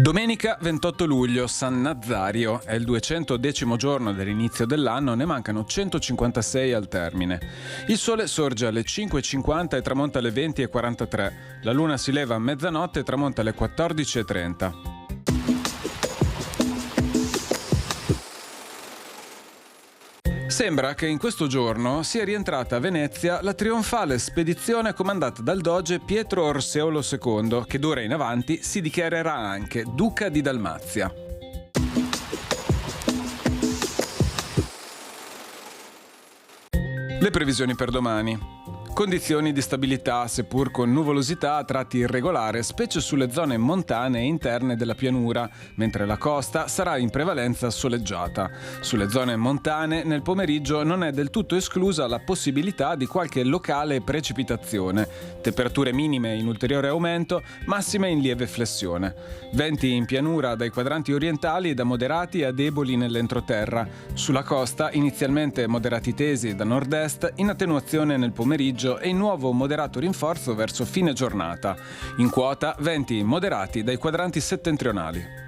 Domenica 28 luglio, San Nazario, è il 210° giorno dell'inizio dell'anno, ne mancano 156 al termine. Il sole sorge alle 5:50 e tramonta alle 20:43. La luna si leva a mezzanotte e tramonta alle 14:30. Sembra che in questo giorno sia rientrata a Venezia la trionfale spedizione comandata dal doge Pietro Orseolo II, che d'ora in avanti si dichiarerà anche Duca di Dalmazia. Le previsioni per domani. Condizioni di stabilità, seppur con nuvolosità a tratti irregolare, specie sulle zone montane e interne della pianura, mentre la costa sarà in prevalenza soleggiata. Sulle zone montane nel pomeriggio non è del tutto esclusa la possibilità di qualche locale precipitazione. Temperature minime in ulteriore aumento, massime in lieve flessione. Venti in pianura dai quadranti orientali da moderati a deboli nell'entroterra. Sulla costa inizialmente moderati tesi da nord-est, in attenuazione nel pomeriggio e in nuovo moderato rinforzo verso fine giornata. In quota venti moderati dai quadranti settentrionali.